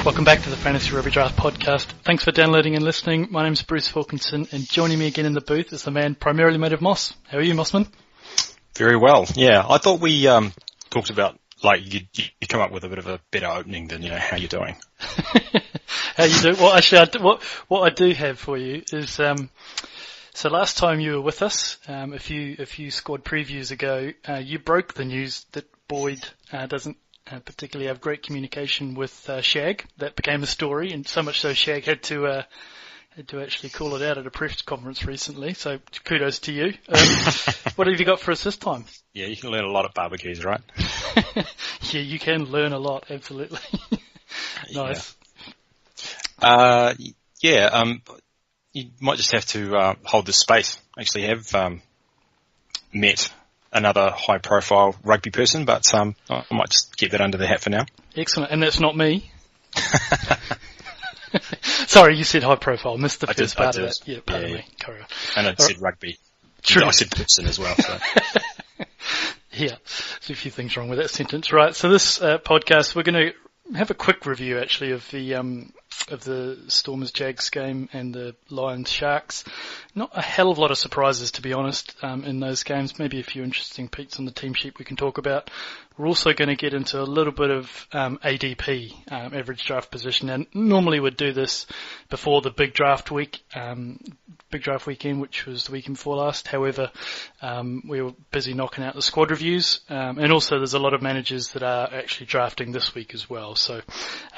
Welcome back to the Fantasy Rugby Draft podcast. Thanks for downloading and listening. My name's Bruce Wilkinson, and joining me again in the booth is the man primarily made of moss. How are you, Mossman? Very well. Yeah, I thought we talked about you come up with a bit of a better opening than how you're doing. How you do? Well, actually, what I do have for you is so last time you were with us, a few squad previews ago, you broke the news that Boyd doesn't particularly have great communication with Shag. That became a story, and so much so Shag had to actually call it out at a press conference recently. So kudos to you. What have you got for us this time? Yeah, you can learn a lot at barbecues, right? Yeah, you can learn a lot. Absolutely. Nice. You might just have to hold this space. Actually, have met another high-profile rugby person, but I might just get that under the hat for now. Excellent, and that's not me. Sorry, you said high-profile. Missed the first part of that. Yeah, pardon me. Carry on. And I said rugby. True. I said person as well. So. Yeah, there's a few things wrong with that sentence. Right, so this podcast, we're going to have a quick review, actually, of the Stormers Jags game and the Lions Sharks. Not a hell of a lot of surprises, to be honest, in those games. Maybe a few interesting peaks on the team sheet we can talk about. We're also going to get into a little bit of ADP, average draft position. And normally we'd do this before the big draft week, big draft weekend, which was the weekend before last. However, we were busy knocking out the squad reviews, and also there's a lot of managers that are actually drafting this week as well. So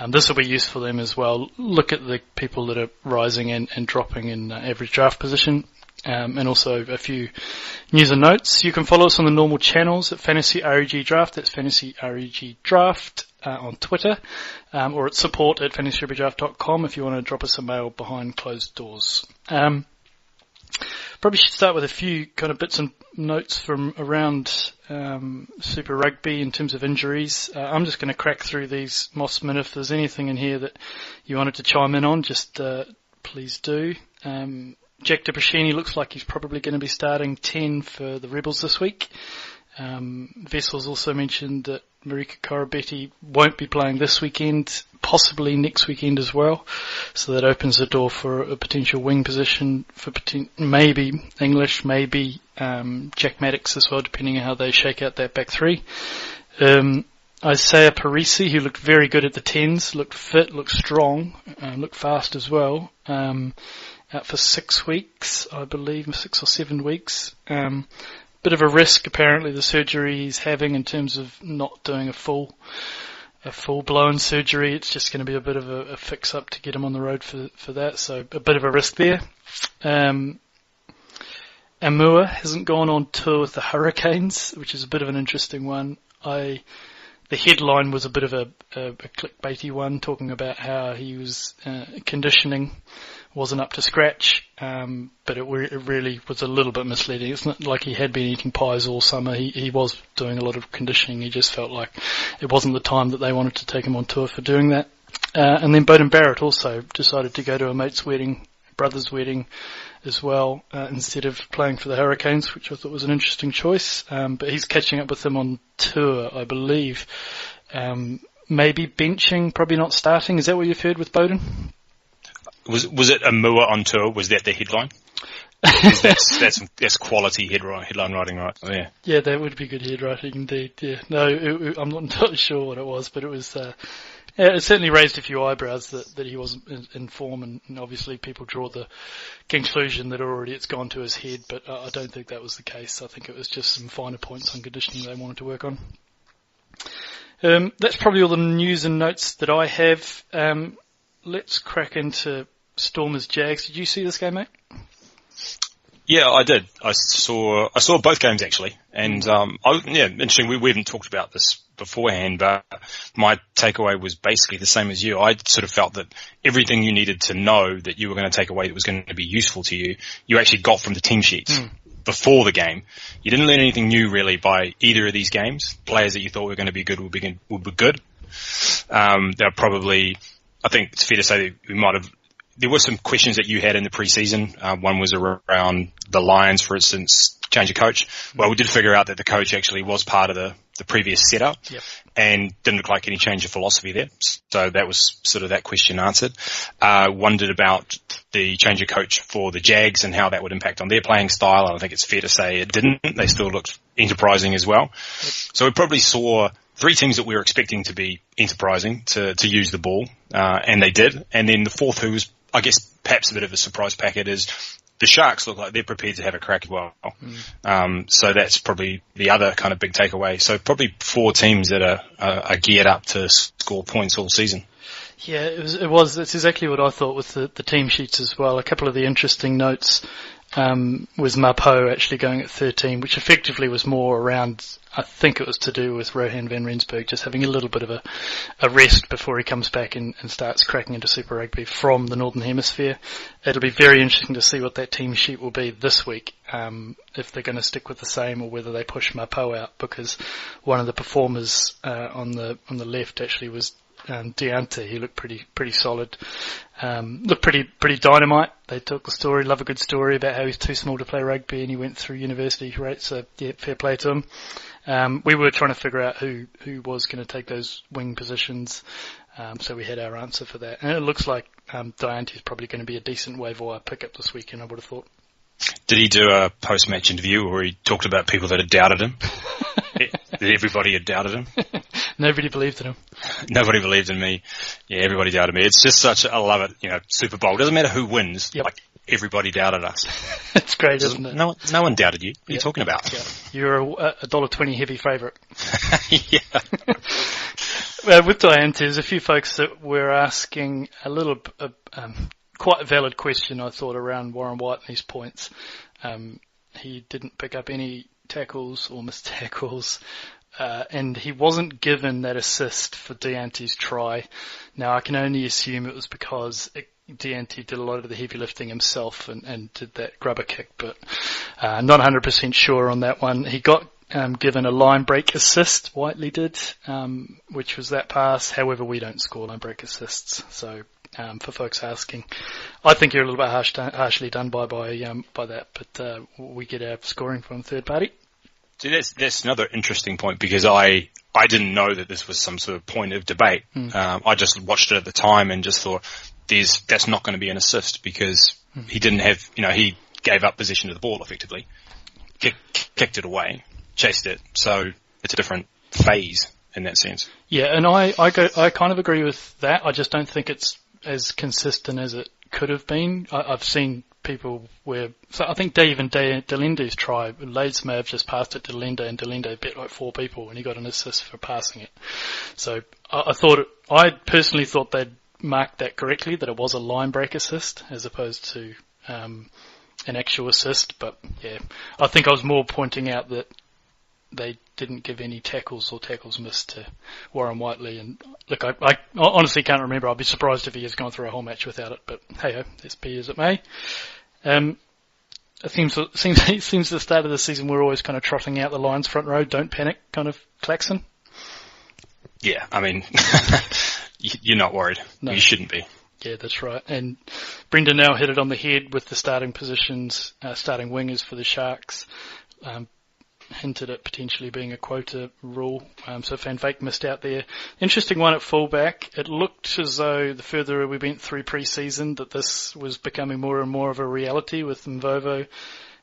this will be useful for them as well. Look at the people that are rising and dropping in average draft position. And also a few news and notes. You can follow us on the normal channels at Fantasy REG Draft. That's Fantasy REG Draft on Twitter, or at support@fantasyrugbydraft.com if you want to drop us a mail behind closed doors. Probably should start with a few kind of bits and notes from around Super Rugby in terms of injuries. I'm just going to crack through these, Mossman. If there's anything in here that you wanted to chime in on, just please do. Jack DePascini looks like he's probably going to be starting 10 for the Rebels this week. Vessels also mentioned that Marika Koroibete won't be playing this weekend, possibly next weekend as well. So that opens the door for a potential wing position for maybe English, maybe Jack Maddox as well, depending on how they shake out that back three. Izaia Perese, who looked very good at the 10s, looked fit, looked strong, looked fast as well. Out for 6 weeks, I believe, 6 or 7 weeks. Bit of a risk, apparently, the surgery he's having in terms of not doing a full-blown surgery. It's just going to be a bit of a fix-up to get him on the road for that, so a bit of a risk there. Amua hasn't gone on tour with the Hurricanes, which is a bit of an interesting one. The headline was a bit of a clickbaity one, talking about how he was conditioning wasn't up to scratch, but it really was a little bit misleading. It's not like he had been eating pies all summer. He was doing a lot of conditioning. He just felt like it wasn't the time that they wanted to take him on tour for doing that. And then Bowden Barrett also decided to go to a mate's wedding, brother's wedding as well, instead of playing for the Hurricanes, which I thought was an interesting choice. But he's catching up with them on tour, I believe. Maybe benching, probably not starting. Is that what you've heard with Bowden? Was it Amua on tour? Was that the headline? That's quality headline writing, right? Oh, yeah. Yeah, that would be good head writing indeed. Yeah. No, I'm not entirely sure what it was, but it was. It certainly raised a few eyebrows that he wasn't in form, and obviously people draw the conclusion that already it's gone to his head, but I don't think that was the case. I think it was just some finer points on conditioning they wanted to work on. That's probably all the news and notes that I have. Let's crack into Stormers Jags. Did you see this game, mate? Yeah, I did. I saw both games actually, and interesting. We haven't talked about this beforehand, but my takeaway was basically the same as you. I sort of felt that everything you needed to know that you were going to take away that was going to be useful to you, you actually got from the team sheets before the game. You didn't learn anything new really by either of these games. Players that you thought were going to be good will be good. They're probably, I think it's fair to say that there were some questions that you had in the pre-season. One was around the Lions, for instance, change of coach. Well, we did figure out that the coach actually was part of the previous setup, yep. and didn't look like any change of philosophy there. So that was sort of that question answered. Wondered about the change of coach for the Jags and how that would impact on their playing style. I think it's fair to say it didn't. They still looked enterprising as well. Yep. So we probably saw three teams that we were expecting to be enterprising to use the ball, and they did. And then the fourth, who was, I guess, perhaps a bit of a surprise packet, is the Sharks look like they're prepared to have a crack as well. So that's probably the other kind of big takeaway. So probably four teams that are geared up to score points all season. Yeah, it was. That's exactly what I thought with the team sheets as well. A couple of the interesting notes was Mapo actually going at 13, which effectively was more around, I think it was to do with Rohan van Rensburg just having a little bit of a rest before he comes back and starts cracking into Super Rugby from the Northern Hemisphere. It'll be very interesting to see what that team sheet will be this week, if they're going to stick with the same or whether they push Mapo out, because one of the performers on the left actually was Deante. He looked pretty solid. Looked pretty dynamite. They took the story, love a good story about how he's too small to play rugby and he went through university, right? So yeah, fair play to him. We were trying to figure out who was going to take those wing positions. So we had our answer for that. And it looks like Deante is probably going to be a decent waiver wire pickup this weekend, I would have thought. Did he do a post-match interview where he talked about people that had doubted him? That everybody had doubted him? Nobody believed in him. Nobody believed in me. Yeah, everybody doubted me. It's just I love it. Super Bowl. Doesn't matter who wins. Yep. Like, everybody doubted us. It's great, isn't it? No one doubted you. What are you talking about? Yeah. You're a $1.20 heavy favourite. Yeah. With Deante, there's a few folks that were asking a little, quite a valid question, I thought, around Warren White and his points. He didn't pick up any tackles or missed tackles. And he wasn't given that assist for Deante's try. Now, I can only assume it was because Deante did a lot of the heavy lifting himself and did that grubber kick, but not 100% sure on that one. He got given a line break assist, Whiteley did, which was that pass. However, we don't score line break assists, so for folks asking, I think you're a little bit harshly done by that, but we get our scoring from third party. See, that's another interesting point, because I didn't know that this was some sort of point of debate. I just watched it at the time and just thought, that's not going to be an assist, because he didn't have, he gave up possession of the ball effectively, kicked it away, chased it. So it's a different phase in that sense. Yeah, and I kind of agree with that. I just don't think it's as consistent as it could have been. I've seen people so I think even Delinda's try, Lades may have just passed it to Delinda, and Delinda bit like four people and he got an assist for passing it. So I personally thought they'd marked that correctly, that it was a line break assist as opposed to an actual assist. But yeah, I think I was more pointing out that they didn't give any tackles or tackles missed to Warren Whiteley. And look, I honestly can't remember. I'd be surprised if he has gone through a whole match without it, but hey-ho, let's be as it may. It seems the start of the season we're always kind of trotting out the Lions front row, don't panic kind of klaxon. Yeah, I mean, you're not worried. No. You shouldn't be. Yeah, that's right. And Brendan now hit it on the head with the starting positions, starting wingers for the Sharks. Hinted at potentially being a quota rule, so Van Wyk missed out there. Interesting one at fullback. It looked as though the further we went through pre-season that this was becoming more and more of a reality with Mvovo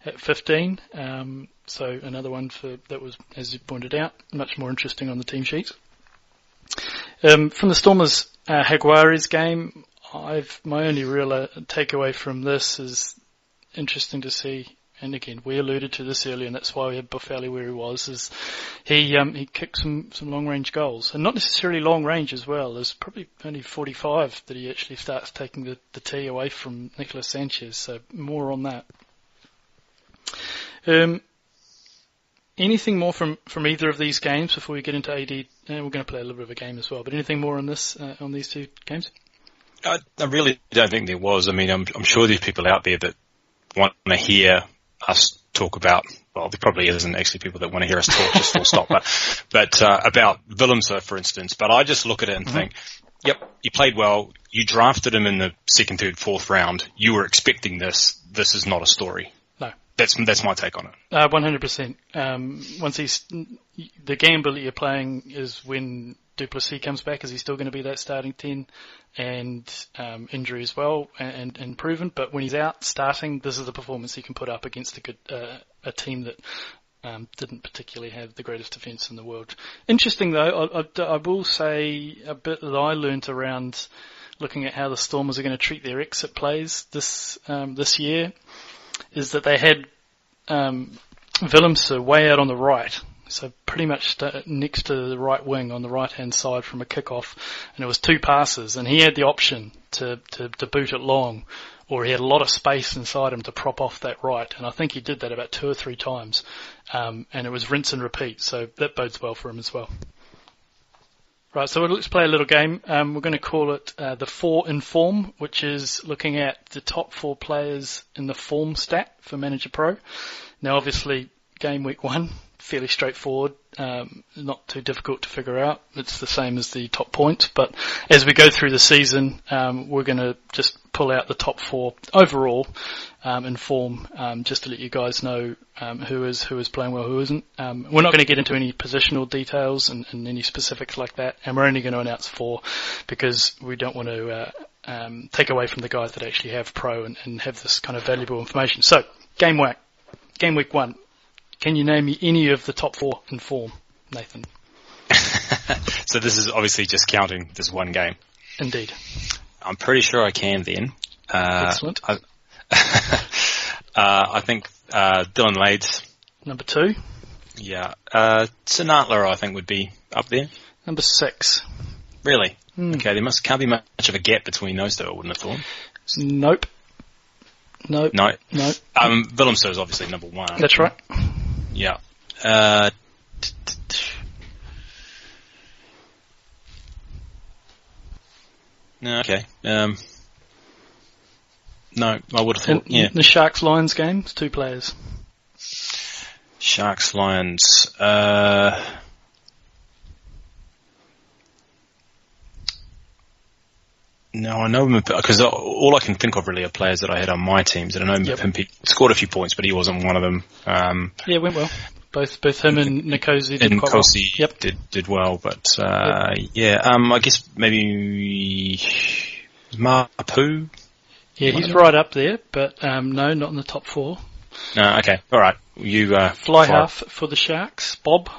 at 15. So another one that was, as you pointed out, much more interesting on the team sheet. From the Stormers Jaguares game, my only real takeaway from this is interesting to see. And again, we alluded to this earlier, and that's why we had Buffali where he was, is he kicked some long-range goals. And not necessarily long-range as well. There's probably only 45 that he actually starts taking the tee away from Nicolas Sanchez, so more on that. Anything more from either of these games before we get into AD? We're going to play a little bit of a game as well, but anything more on this, on these two games? I really don't think there was. I mean, I'm sure there's people out there that want to hear us talk about, well, there probably isn't actually people that want to hear us talk, just full stop, but about Willemse, for instance. But I just look at it and think, yep, he played well. You drafted him in the second, third, fourth round. You were expecting this. This is not a story. No. That's my take on it. 100%. Once the gamble that you're playing is when Duplessis comes back, is he still going to be that starting 10? And injury as well, and proven. But when he's out starting, this is the performance he can put up against a team that didn't particularly have the greatest defence in the world. Interesting though, I will say a bit that I learnt around looking at how the Stormers are going to treat their exit plays this year, is that they had Willemse way out on the right, so pretty much next to the right wing on the right-hand side from a kick-off, and it was 2 passes, and he had the option to boot it long, or he had a lot of space inside him to prop off that right, and I think he did that about 2 or 3 times, and it was rinse and repeat, so that bodes well for him as well. Right, so let's play a little game. We're going to call it the 4 in form, which is looking at the top 4 players in the form stat for Manager Pro. Now, obviously, game week 1, fairly straightforward, not too difficult to figure out. It's the same as the top points, but as we go through the season, we're going to just pull out the top 4 overall in form, just to let you guys know who is playing well, who isn't. We're not going to get into any positional details and any specifics like that, and we're only going to announce 4 because we don't want to take away from the guys that actually have pro and have this kind of valuable information. So, game week 1. Can you name me any of the top 4 in form, Nathan? So this is obviously just counting this one game. Indeed. I'm pretty sure I can then. Excellent. I think Dylan Lades. Number 2. Yeah. Sinatla, I think, would be up there. Number 6. Really? Okay, there can't be much of a gap between those two, I wouldn't have thought. Nope. No. Willemse is obviously number 1. That's right. Yeah. No, okay. No, I would have thought, yeah. The Sharks-Lions game, it's 2 players. Sharks-Lions, no, I know him because all I can think of really are players that I had on my teams, and I know Pimpy scored a few points, but he wasn't one of them. Yeah, went well. Both him and Nkosi did quite Nkosi well. did well, but yeah, I guess maybe Mapu. Yeah, he's right up there, but no, not in the top 4. No, okay, all right. You fly half for the Sharks, Bob.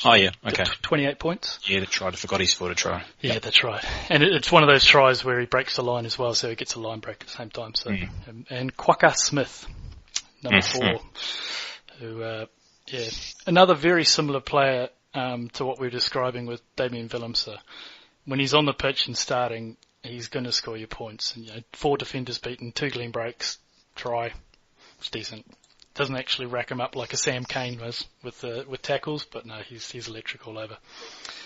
Oh yeah, okay. 28 points. Yeah, the try. I forgot he scored a try. Yeah, that's right. And it's one of those tries where he breaks the line as well, so he gets a line break at the same time. So, and Quokka Smith, number 4, who, another very similar player to what we were describing with Damien Willemse. When he's on the pitch and starting, he's going to score your points. And 4 defenders beaten, 2 clean breaks, try. It's decent. Doesn't actually rack him up like a Sam Cane was with tackles, but no, he's electric all over.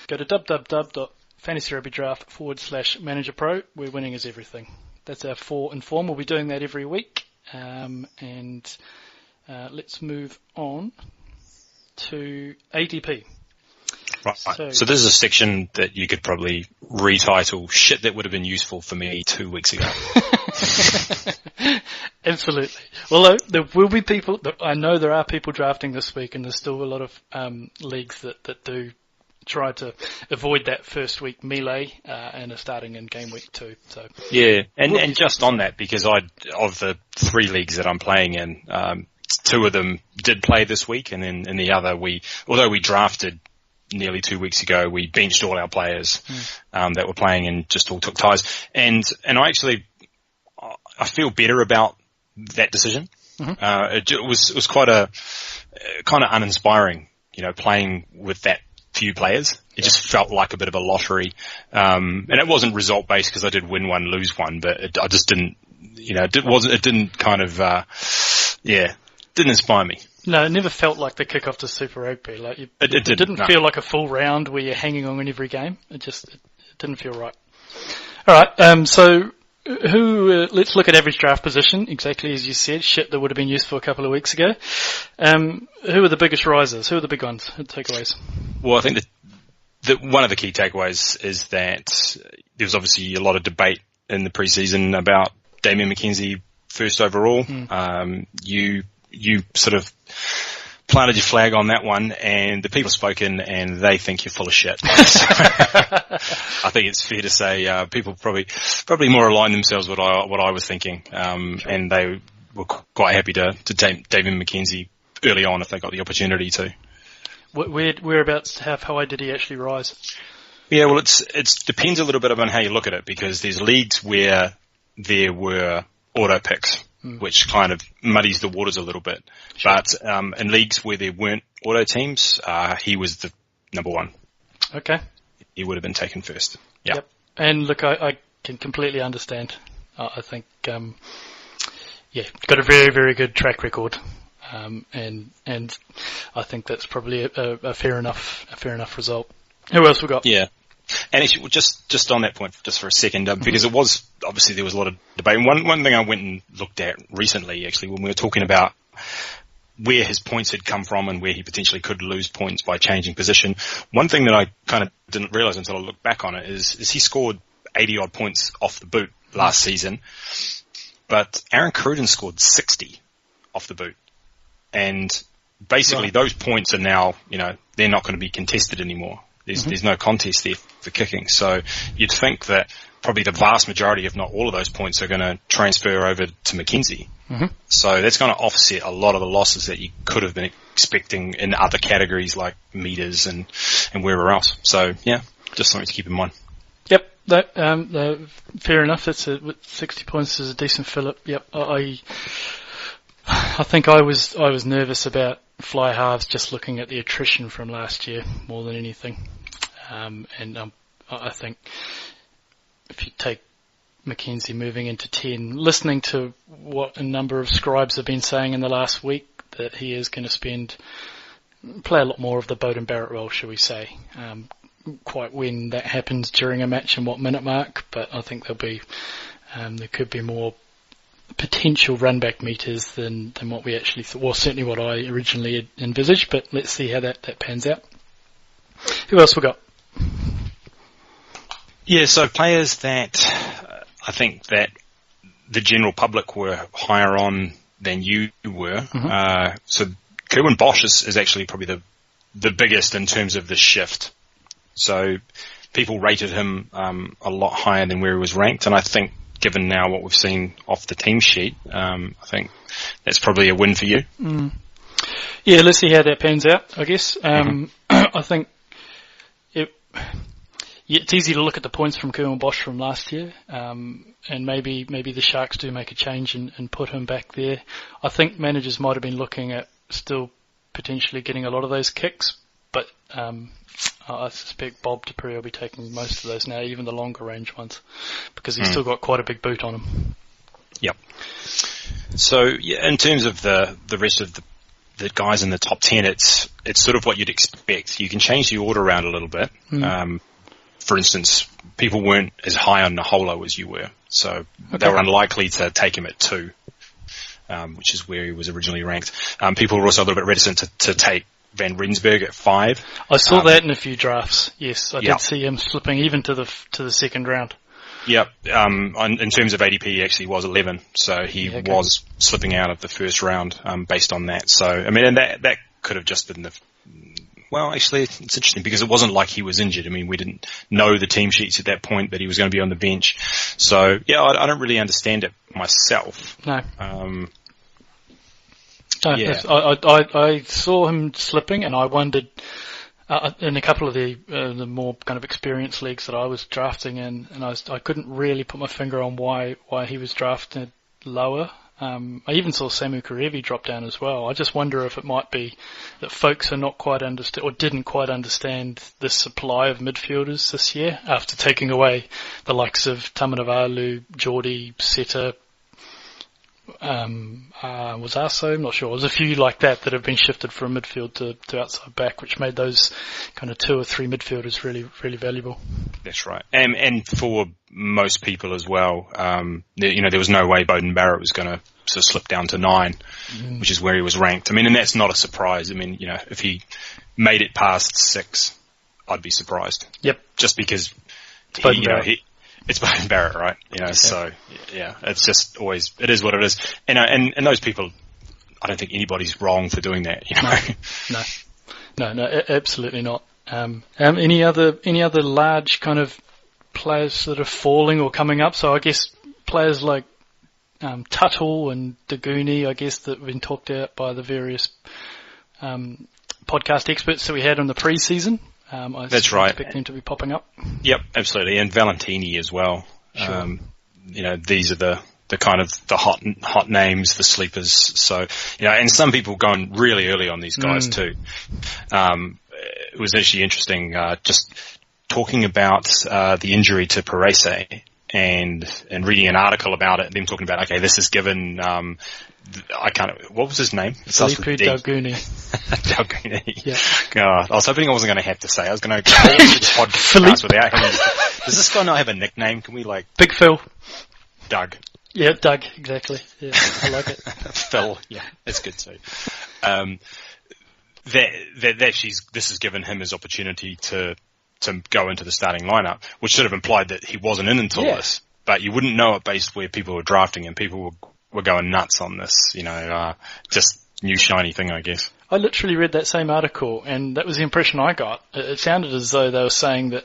Go to www.fantasyrugbydraft.com/manager pro. Where winning is everything. That's our 4 in form. We'll be doing that every week. Let's move on to ADP. Right. So this is a section that you could probably retitle "Shit That Would Have Been Useful for Me 2 weeks ago." Absolutely. Although there will be people, I know there are people drafting this week, and there's still a lot of leagues that do try to avoid that first week melee and are starting in game week 2. So yeah, and just on that, because of the 3 leagues that I'm playing in, 2 of them did play this week, and then in the other although we drafted nearly 2 weeks ago, we benched all our players that were playing and just all took ties. And I feel better about that decision. It was quite a kind of uninspiring, playing with that few players. It just felt like a bit of a lottery. And it wasn't result based because I did win one, lose one, but I just didn't, it didn't kind of, didn't inspire me. No, it never felt like the kick-off to Super Rugby. Like it didn't feel like a full round where you're hanging on in every game. It didn't feel right. All right, so let's look at average draft position, exactly as you said. Shit that would have been useful a couple of weeks ago. Who are the biggest risers? Who are the big ones? Takeaways? Well, I think that one of the key takeaways is that there was obviously a lot of debate in the preseason about Damien McKenzie first overall. you sort of planted your flag on that one, and the people have spoken, and they think you're full of shit. So, I think it's fair to say people probably more aligned themselves with what I was thinking, and they were quite happy to take David McKenzie early on if they got the opportunity to. Whereabouts, how high did he actually rise? Yeah, well, it depends a little bit on how you look at it, because there's leagues where there were auto picks, which kind of muddies the waters a little bit. Sure. But in leagues where there weren't auto teams, he was the number one. Okay. He would have been taken first. Yeah. Yep. And look, I can completely understand. I think, got a very, very good track record. And I think that's probably a fair enough result. Who else we got? Yeah. And actually, just on that point, just for a second, because it was, obviously there was a lot of debate. One thing I went and looked at recently, actually, when we were talking about where his points had come from and where he potentially could lose points by changing position, one thing that I kind of didn't realise until I looked back on it is he scored 80 odd points off the boot last season, but Aaron Cruden scored 60 off the boot. And basically those points are now, they're not going to be contested anymore. There's no contest there for kicking. So you'd think that probably the vast majority, if not all of those points, are going to transfer over to McKenzie. Mm-hmm. So that's going to offset a lot of the losses that you could have been expecting in other categories like meters and wherever else. So, yeah, just something to keep in mind. Yep, fair enough. 60 points is a decent fill-up. Yep, I think I was nervous about fly halves just looking at the attrition from last year more than anything. I think if you take McKenzie moving into 10, listening to what a number of scribes have been saying in the last week, that he is going to play a lot more of the Bowden Barrett role, shall we say. Quite when that happens during a match and what minute mark, but I think there could be more potential run-back meters than what we actually thought. Well, certainly what I originally envisaged, but let's see how that pans out. Who else we got? Yeah, so players that I think that the general public were higher on than you were. Mm-hmm. So Kerwin Bosch is actually probably the biggest in terms of the shift. So people rated him a lot higher than where he was ranked, and I think given now what we've seen off the team sheet, I think that's probably a win for you. Mm. Yeah, let's see how that pans out, I guess. I think it's easy to look at the points from Kerwin Bosch from last year, and maybe the Sharks do make a change and put him back there. I think managers might have been looking at still potentially getting a lot of those kicks, but I suspect Bob Dupree will be taking most of those now, even the longer range ones, because he's still got quite a big boot on him. Yep. So yeah, in terms of the rest of the guys in the top 10, it's sort of what you'd expect. You can change the order around a little bit. For instance, people weren't as high on Naholo as you were, so they were unlikely to take him at 2, which is where he was originally ranked. People were also a little bit reticent to take Van Rensburg at 5. I saw that in a few drafts. Yes, I did see him slipping even to the second round. Yep. In terms of ADP, he actually was 11, so he was slipping out of the first round based on that. So I mean, and that could have just been well, actually, it's interesting because it wasn't like he was injured. I mean, we didn't know the team sheets at that point that he was going to be on the bench. So yeah, I don't really understand it myself. No. I saw him slipping, and I wondered in a couple of the more kind of experienced leagues that I was drafting in, and I couldn't really put my finger on why he was drafted lower. I even saw Samu Karevi drop down as well. I just wonder if it might be that folks are not quite didn't quite understand the supply of midfielders this year after taking away the likes of Tamanavalu, Geordie, Seta, was Arso, I'm not sure. There's a few like that have been shifted from midfield to outside back, which made those kind of 2 or 3 midfielders really, really valuable. That's right. And for most people as well, there was no way Bowden Barrett was going to sort of slip down to 9, which is where he was ranked. I mean, and that's not a surprise. I mean, if he made it past 6, I'd be surprised. Yep. Just because it's Bowden Barrett, right? So yeah, it's just always, it is what it is. And those people, I don't think anybody's wrong for doing that. You know? No, absolutely not. Any other large kind of players that are falling or coming up? So I guess players like Tuttle and Daguni, I guess, that have been talked about by the various podcast experts that we had on the pre-season. That's right. Expect them to be popping up. Yep, absolutely, and Valentini as well. Sure. These are the kind of the hot names, the sleepers. So, and some people going really early on these guys too. It was actually interesting, just talking about the injury to Perese and reading an article about it, them talking about, okay, this is given, what was his name? Felipe Daguni. Daguni. Yeah. God, I was hoping I wasn't going to have to say. I was going to go into the podcast without him. Does this guy not have a nickname? Can we Big Phil. Doug. Yeah, Doug, exactly. Yeah, I like it. Phil, yeah, that's good too. This has given him his opportunity to go into the starting lineup, which sort of implied that he wasn't in until this. But you wouldn't know it based where people were drafting him. People were going nuts on this, just new shiny thing, I guess. I literally read that same article, and that was the impression I got. It sounded as though they were saying that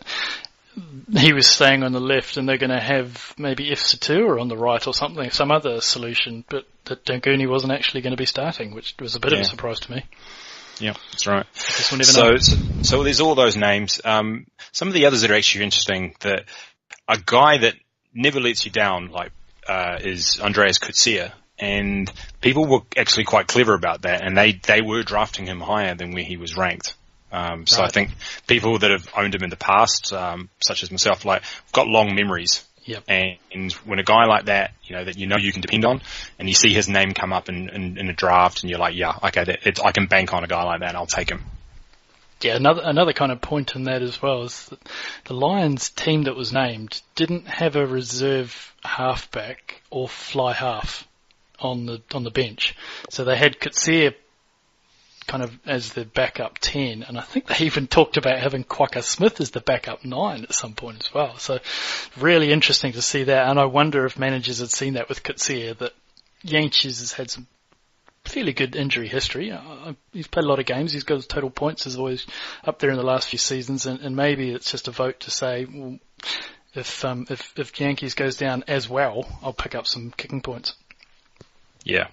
he was staying on the left and they're going to have maybe Ifsatur on the right or something, some other solution, but that Daguni wasn't actually going to be starting, which was a bit of a surprise to me. Yeah, that's right. I guess we'll never know. So there's all those names. Some of the others that are actually interesting, that a guy that never lets you down, is Andreas Kutsia, and people were actually quite clever about that, and they were drafting him higher than where he was ranked. So I think people that have owned him in the past, such as myself, got long memories. Yep. And when a guy like that, that you can depend on, and you see his name come up in a draft, and you're like, yeah, okay, I can bank on a guy like that, and I'll take him. Yeah, another kind of point in that as well is that the Lions team that was named didn't have a reserve halfback or fly half on the bench, so they had Kutsia kind of as the backup 10, and I think they even talked about having Quaka Smith as the backup 9 at some point as well. So really interesting to see that, and I wonder if managers had seen that with Kutsia, that Yankees has had some fairly good injury history. He's played a lot of games. He's got his total points is always up there in the last few seasons, and maybe it's just a vote to say, well, if Yankees goes down as well, I'll pick up some kicking points. Yeah.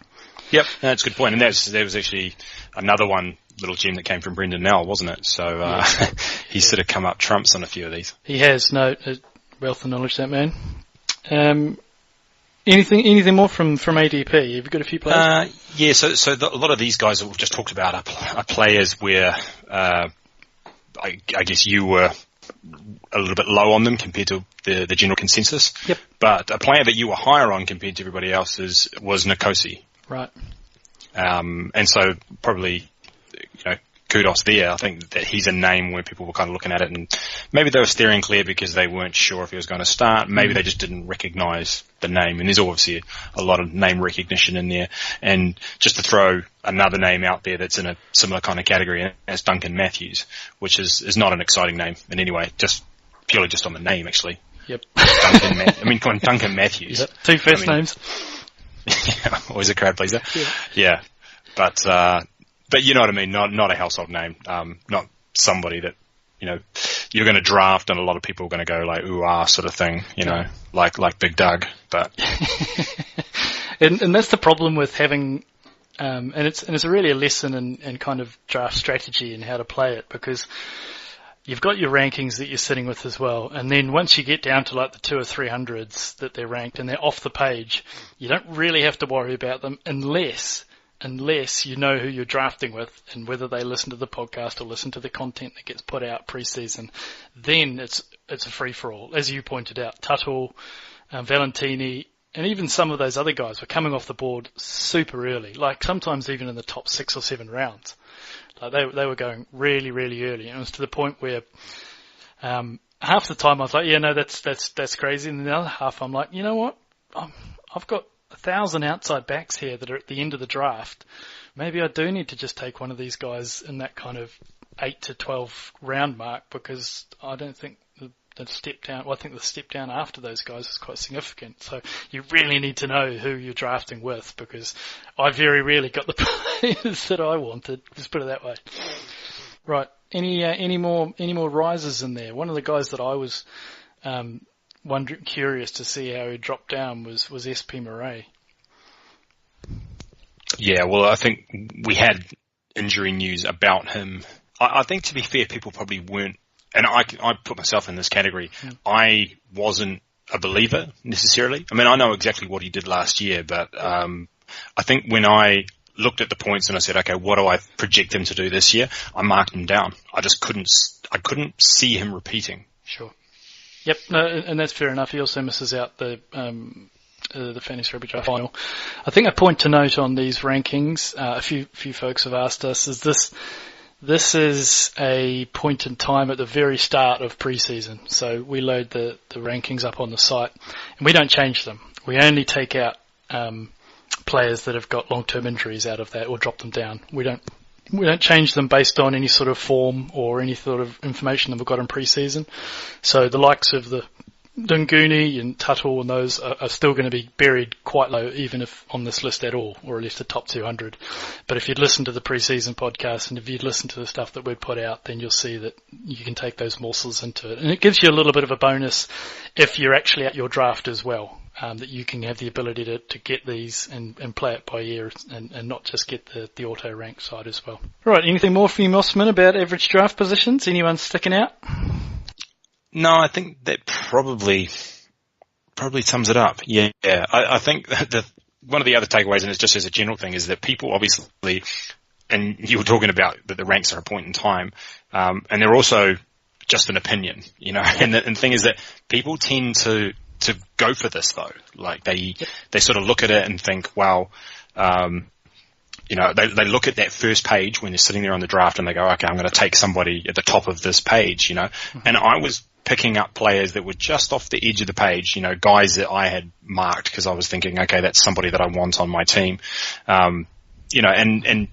Yep, that's a good point. And there was actually another little gem that came from Brendan Nell, wasn't it? So he's sort of come up trumps on a few of these. He has, wealth of knowledge, that man. Anything more from ADP? Have you got a few players? Yeah, so a lot of these guys that we've just talked about are players where I guess you were a little bit low on them compared to the general consensus. Yep. But a player that you were higher on compared to everybody else was Nkosi. Right. And so probably, kudos there. I think that he's a name where people were kind of looking at it, and maybe they were steering clear because they weren't sure if he was going to start. Maybe they just didn't recognise the name, and there's obviously a lot of name recognition in there. And just to throw another name out there that's in a similar kind of category as Duncan Matthews, which is not an exciting name in any way, just purely just on the name actually. Yep. Duncan Matthews. Yep. Two first names. Yeah, always a crowd pleaser. Yeah. But you know what I mean, not a household name, not somebody that, you're going to draft and a lot of people are going to go like, ooh, ah, sort of thing, like Big Doug, but. and that's the problem with having, and it's really a lesson in kind of draft strategy and how to play it, because you've got your rankings that you're sitting with as well, and then once you get down to like the 200 or 300s that they're ranked and they're off the page, you don't really have to worry about them unless you know who you're drafting with and whether they listen to the podcast or listen to the content that gets put out pre-season. Then it's a free-for-all. As you pointed out, Tuttle, Valentini, and even some of those other guys were coming off the board super early, like sometimes even in the top 6 or 7 rounds. Like they were going really, really early. And it was to the point where half the time I was like, yeah, no, that's crazy. And the other half I'm like, you know what? I've got 1,000 outside backs here that are at the end of the draft. Maybe I do need to just take one of these guys in that kind of 8 to 12 round mark, because I don't think step down. Well, I think the step down after those guys is quite significant. So you really need to know who you're drafting with, because I very rarely got the players that I wanted. Just put it that way. Right. Any more risers in there? One of the guys that I was curious to see how he dropped down was SP Murray. Yeah, well, I think we had injury news about him. I think, to be fair, people probably weren't, and I put myself in this category. I wasn't a believer necessarily. I mean, I know exactly what he did last year, but I think when I looked at the points and I said, okay, what do I project him to do this year? I marked him down. I couldn't see him repeating. Sure. Yep, no, and that's fair enough. He also misses out the Fantasy Rugby Draft final. I think a point to note on these rankings, a few folks have asked us, is this is a point in time at the very start of pre-season. So we load the rankings up on the site, and we don't change them. We only take out players that have got long-term injuries out of that, or drop them down. We don't change them based on any sort of form or any sort of information that we've got in pre-season. So the likes of the Dunguni and Tuttle and those are still going to be buried quite low, even if on this list at all, or at least the top 200. But if you'd listen to the pre-season podcast and if you'd listen to the stuff that we'd put out, then you'll see that you can take those morsels into it. And it gives you a little bit of a bonus if you're actually at your draft as well, that you can have the ability to get these and play it by ear and not just get the auto rank side as well. Right, anything more from you, Mossman, about average draft positions? Anyone sticking out? No, I think that probably sums it up. Yeah. I think that one of the other takeaways, and it's just as a general thing, is that people obviously, and you were talking about that the ranks are a point in time, and they're also just an opinion, you know, and the thing is that people tend to go for this though. Like they sort of look at it and think, wow, you know, they look at that first page when they're sitting there on the draft and they go, okay, I'm going to take somebody at the top of this page, you know. Mm-hmm. And I was picking up players that were just off the edge of the page, you know, guys that I had marked because I was thinking, okay, that's somebody that I want on my team. You know, and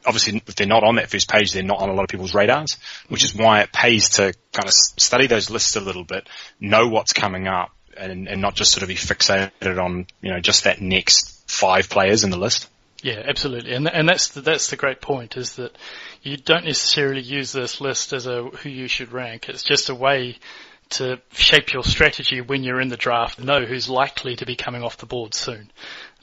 obviously if they're not on that first page, they're not on a lot of people's radars, which is why it pays to kind of study those lists a little bit, know what's coming up, and not just sort of be fixated on, you know, just that next 5 players in the list. Yeah, absolutely, and that's the great point, is that you don't necessarily use this list as who you should rank. It's just a way to shape your strategy when you're in the draft. Know who's likely to be coming off the board soon.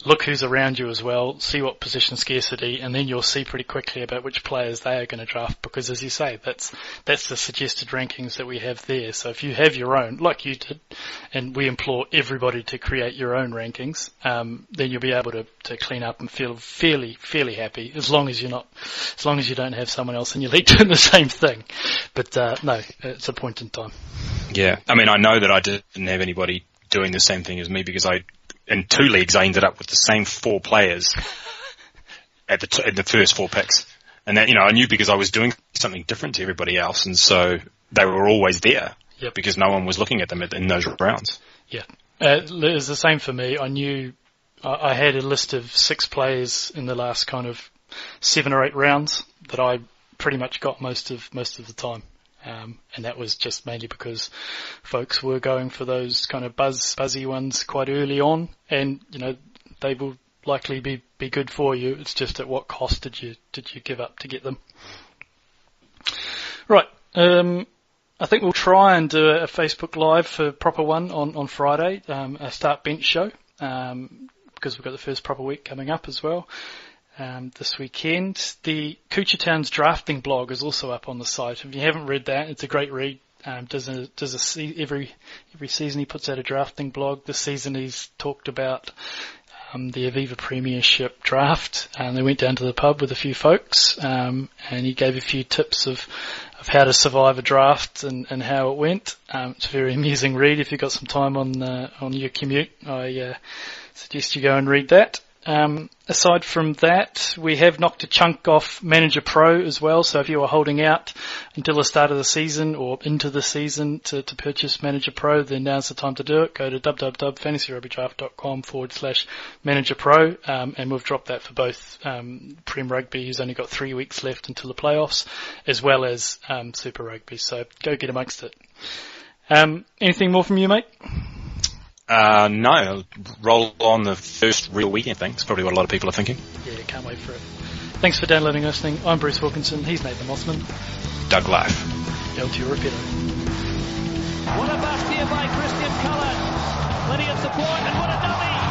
Look who's around you as well, see what position scarcity, and then you'll see pretty quickly about which players they are going to draft, because as you say, that's the suggested rankings that we have there. So if you have your own, like you did, and we implore everybody to create your own rankings, then you'll be able to clean up and feel fairly happy, as long as you don't have someone else in your league doing the same thing. But no, it's a point in time. Yeah, I mean, I know that I didn't have anybody doing the same thing as me, because in 2 leagues, I ended up with the same 4 players at the first 4 picks. And that, you know, I knew because I was doing something different to everybody else. And so they were always there. Yep. Because no one was looking at them in those rounds. Yeah. It was the same for me. I knew I had a list of 6 players in the last kind of 7 or 8 rounds that I pretty much got most of the time. And that was just mainly because folks were going for those kind of buzzy ones quite early on, and you know they will likely be good for you. It's just at what cost did you give up to get them? Right. I think we'll try and do a Facebook Live for proper one on Friday, a start bench show, because we've got the first proper week coming up as well. This weekend. The Coocher Town's drafting blog is also up on the site. If you haven't read that, it's a great read. Every season he puts out a drafting blog. This season he's talked about the Aviva Premiership draft, and they went down to the pub with a few folks, and he gave a few tips of how to survive a draft and how it went. It's a very amusing read. If you've got some time on your commute, I suggest you go and read that. Aside from that, we have knocked a chunk off Manager Pro as well. So if you are holding out until the start of the season or into the season to purchase Manager Pro, then now's the time to do it. Go to www.fantasyrugbydraft.com/Manager Pro, and we've dropped that for both Prem Rugby, who's only got 3 weeks left until the playoffs, as well as Super Rugby. So go get amongst it. Anything more from you, mate? No, roll on the first real weekend thing. It's probably what a lot of people are thinking. Yeah, can't wait for it. Thanks for downloading and listening. I'm Bruce Wilkinson. He's Nathan Mossman. Doug Life. El Tio. What a bust here by Christian Cullen. Plenty of support and what a dummy.